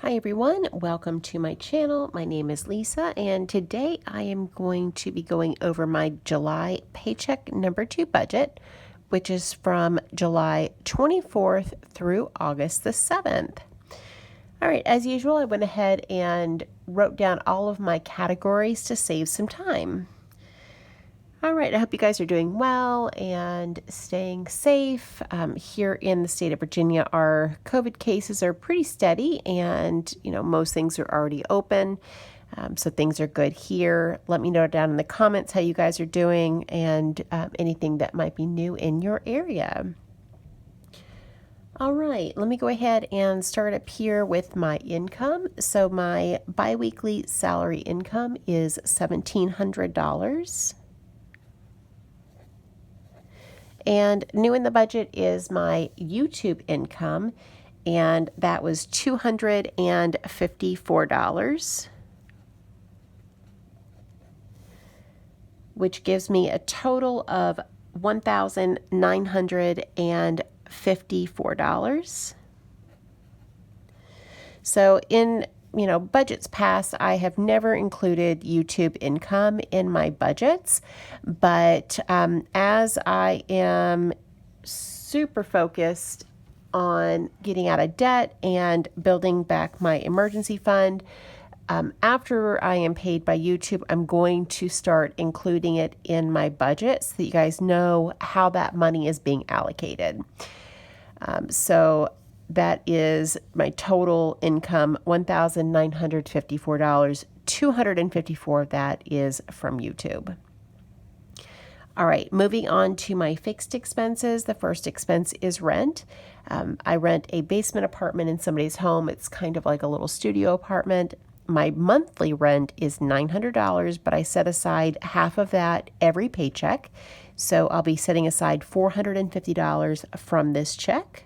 Hi everyone, welcome to my channel. My name is Lisa and today I am going to be going over my July paycheck number 2 budget, which is from July 24th through August the 7th. All right, as usual, I went ahead and wrote down all of my categories to save some time. All right, I hope you guys are doing well and staying safe. Here in the state of Virginia, our COVID cases are pretty steady and, most things are already open. So things are good here. Let me know down in the comments how you guys are doing and anything that might be new in your area. All right, let me go ahead and start up here with my income. So my biweekly salary income is $1,700. And new in the budget is my YouTube income, and that was $254, which gives me a total of $1,954. So in budgets past, I have never included YouTube income in my budgets, but as I am super focused on getting out of debt and building back my emergency fund, after I am paid by YouTube, I'm going to start including it in my budget so that you guys know how that money is being allocated. So that is my total income, $1,954. $254 of that is from YouTube. All right, moving on to my fixed expenses. The first expense is rent. I rent a basement apartment in somebody's home. It's kind of like a little studio apartment. My monthly rent is $900, but I set aside half of that every paycheck. So I'll be setting aside $450 from this check.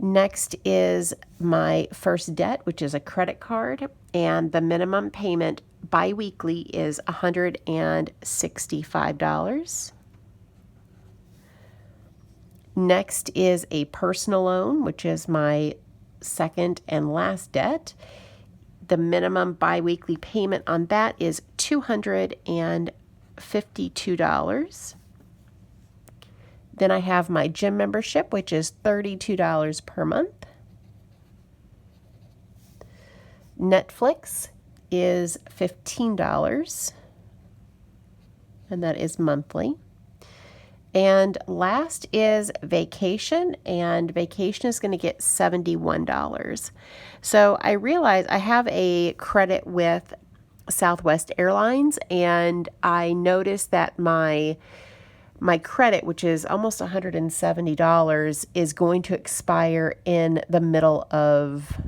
Next is my first debt, which is a credit card, and the minimum payment biweekly is $165. Next is a personal loan, which is my second and last debt. The minimum biweekly payment on that is $252. Then I have my gym membership, which is $32 per month. Netflix is $15, and that is monthly. And last is vacation, and vacation is going to get $71. So I realize I have a credit with Southwest Airlines, and I noticed that my credit, which is almost $170, is going to expire in the middle of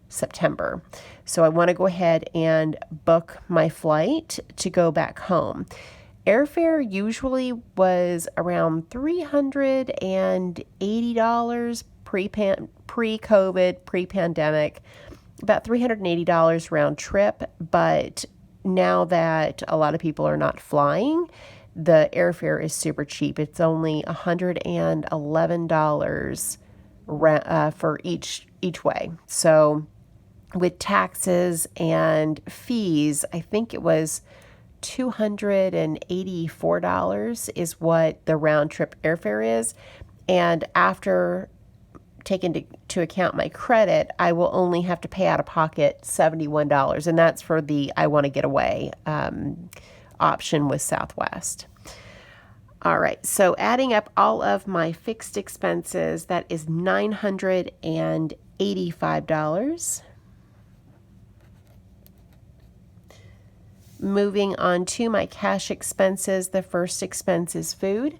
September. So I want to go ahead and book my flight to go back home. Airfare usually was around $380 pre-COVID, pre-pandemic, about $380 round trip. But now that a lot of people are not flying, the airfare is super cheap. It's only $111 for each way. So with taxes and fees, I think it was $284 is what the round trip airfare is. And after taking into account my credit, I will only have to pay out of pocket $71. And that's for the I want to get away option with Southwest. All right, so adding up all of my fixed expenses, that is $985. Moving on to my cash expenses, the first expense is food.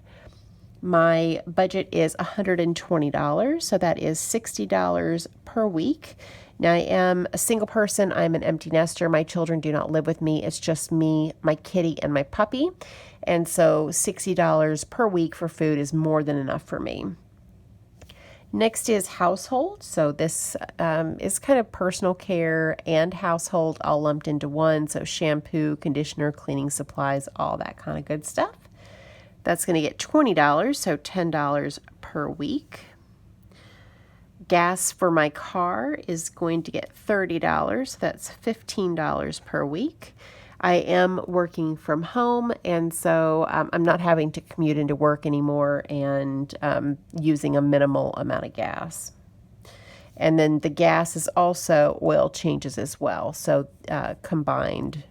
My budget is $120, so that is $60 per week. Now, I am a single person. I'm an empty nester. My children do not live with me. It's just me, my kitty, and my puppy. And so $60 per week for food is more than enough for me. Next is household. So this is kind of personal care and household all lumped into one. So shampoo, conditioner, cleaning supplies, all that kind of good stuff. That's going to get $20, so $10 per week. Gas for my car is going to get $30. That's $15 per week. I am working from home, and so I'm not having to commute into work anymore and using a minimal amount of gas. And then the gas is also oil changes as well. So combined,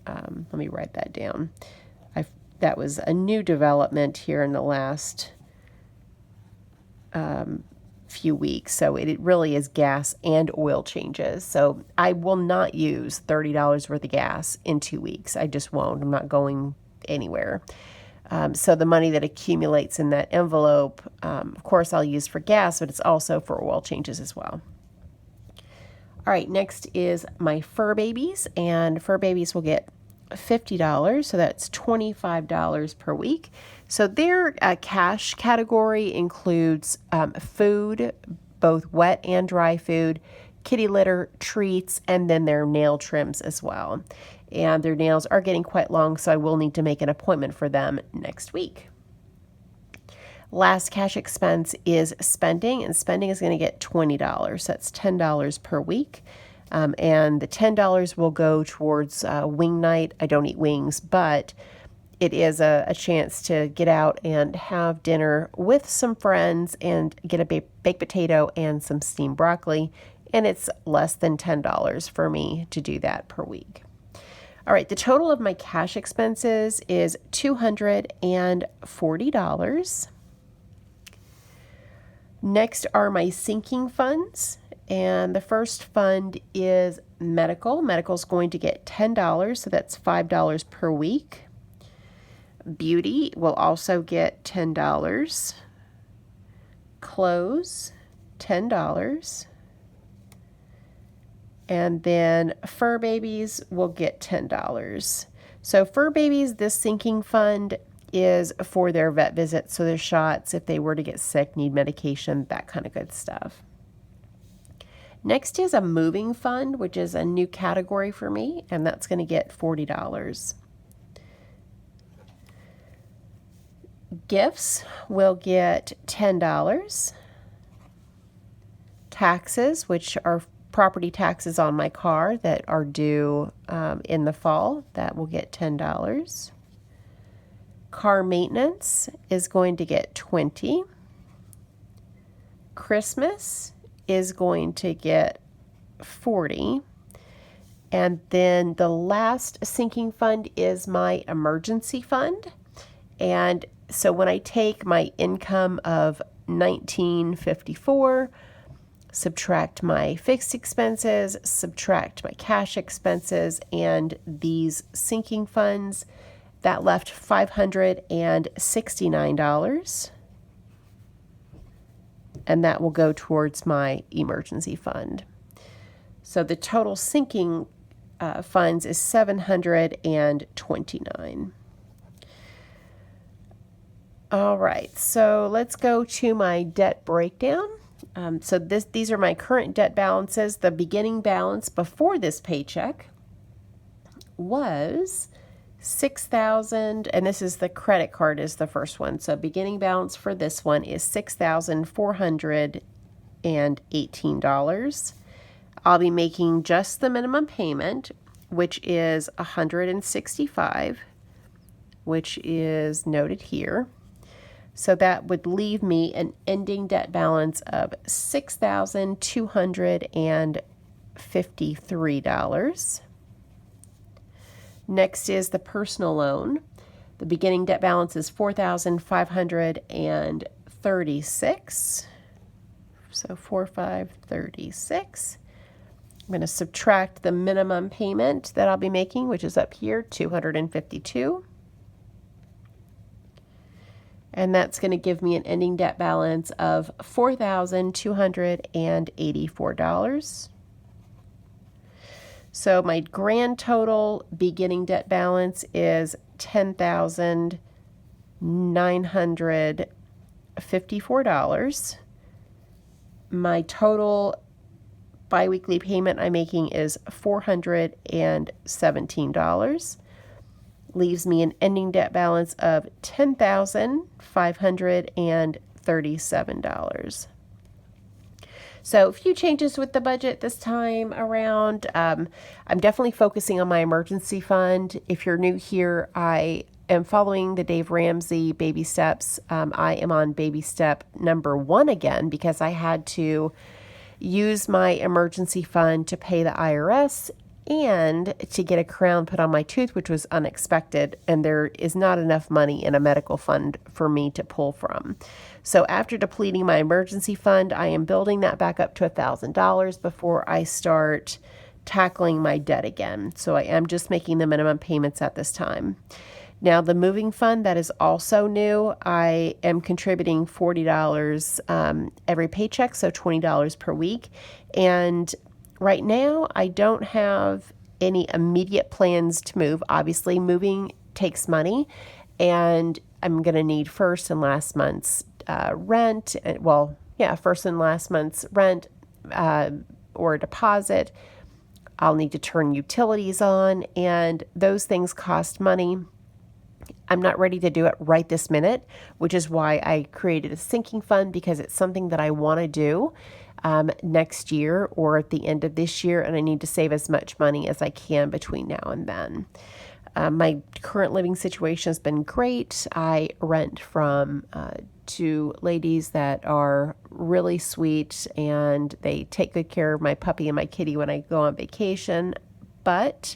let me write that down. That was a new development here in the last few weeks. So it really is gas and oil changes. So I will not use $30 worth of gas in 2 weeks. I just won't. I'm not going anywhere. So the money that accumulates in that envelope, of course, I'll use for gas, but it's also for oil changes as well. All right, next is my fur babies, and fur babies will get $50, so that's $25 per week. So their cash category includes food, both wet and dry food, kitty litter, treats, and then their nail trims as well. And their nails are getting quite long, so I will need to make an appointment for them next week. Last cash expense is spending, and spending is going to get $20. That's $10 per week. And the $10 will go towards wing night. I don't eat wings, but it is a chance to get out and have dinner with some friends and get a baked potato and some steamed broccoli. And it's less than $10 for me to do that per week. All right, the total of my cash expenses is $240. Next are my sinking funds, and the first fund is medical. Medical is going to get $10, so that's $5 per week. Beauty will also get $10. Clothes, $10. And then fur babies will get $10. So fur babies, this sinking fund is for their vet visits, so their shots, if they were to get sick, need medication, that kind of good stuff. Next is a moving fund, which is a new category for me, and that's going to get $40. Gifts will get $10. Taxes, which are property taxes on my car that are due in the fall, that will get $10. Car maintenance is going to get $20. Christmas is going to get $40. And then the last sinking fund is my emergency fund. And so when I take my income of $19.54, subtract my fixed expenses, subtract my cash expenses, and these sinking funds, that left $569, and that will go towards my emergency fund. So the total sinking funds is $729. All right, so let's go to my debt breakdown. So these are my current debt balances. The beginning balance before this paycheck was $6,000, and this is the credit card is the first one. So beginning balance for this one is $6,418. I'll be making just the minimum payment, which is $165, which is noted here. So that would leave me an ending debt balance of $6,253. Next is the personal loan. The beginning debt balance is $4,536. So $4,536. I'm going to subtract the minimum payment that I'll be making, which is up here, $252. And that's going to give me an ending debt balance of $4,284. So my grand total beginning debt balance is $10,954. My total biweekly payment I'm making is $417. Leaves me an ending debt balance of $10,537. So a few changes with the budget this time around. I'm definitely focusing on my emergency fund. If you're new here, I am following the Dave Ramsey baby steps. I am on baby step number 1 again because I had to use my emergency fund to pay the IRS and to get a crown put on my tooth, which was unexpected. And there is not enough money in a medical fund for me to pull from. So after depleting my emergency fund, I am building that back up to $1,000 before I start tackling my debt again. So I am just making the minimum payments at this time. Now, the moving fund, that is also new. I am contributing $40 every paycheck, so $20 per week. And right now, I don't have any immediate plans to move. Obviously, moving takes money, and I'm going to need first and last month's rent. First and last month's rent or deposit. I'll need to turn utilities on, and those things cost money. I'm not ready to do it right this minute, which is why I created a sinking fund, because it's something that I want to do next year or at the end of this year, and I need to save as much money as I can between now and then. My current living situation has been great. I rent from 2 ladies that are really sweet, and they take good care of my puppy and my kitty when I go on vacation. But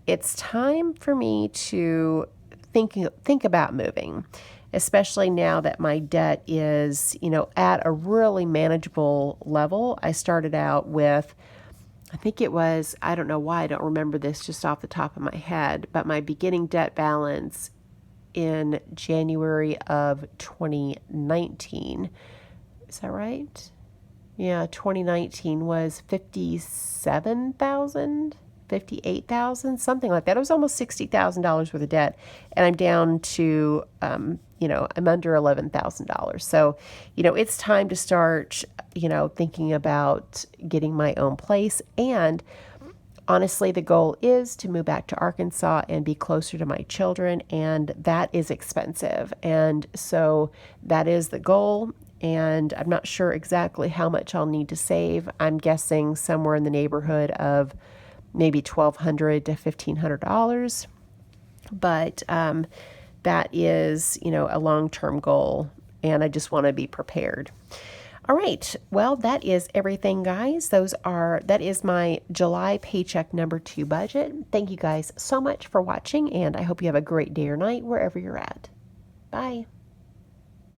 it's time for me to think about moving, especially now that my debt is, at a really manageable level. I started out with, I think it was, I don't know why I don't remember this just off the top of my head, but my beginning debt balance in January of 2019, is that right? Yeah, 2019 was 57,000. 58,000, something like that. It was almost $60,000 worth of debt, and I'm down to, I'm under $11,000. So, it's time to start, thinking about getting my own place. And honestly, the goal is to move back to Arkansas and be closer to my children, and that is expensive. And so that is the goal. And I'm not sure exactly how much I'll need to save. I'm guessing somewhere in the neighborhood of maybe $1,200 to $1,500, but that is, a long-term goal, and I just want to be prepared. All right, well, that is everything, guys. That is my July paycheck number 2 budget. Thank you guys so much for watching, and I hope you have a great day or night wherever you're at. Bye.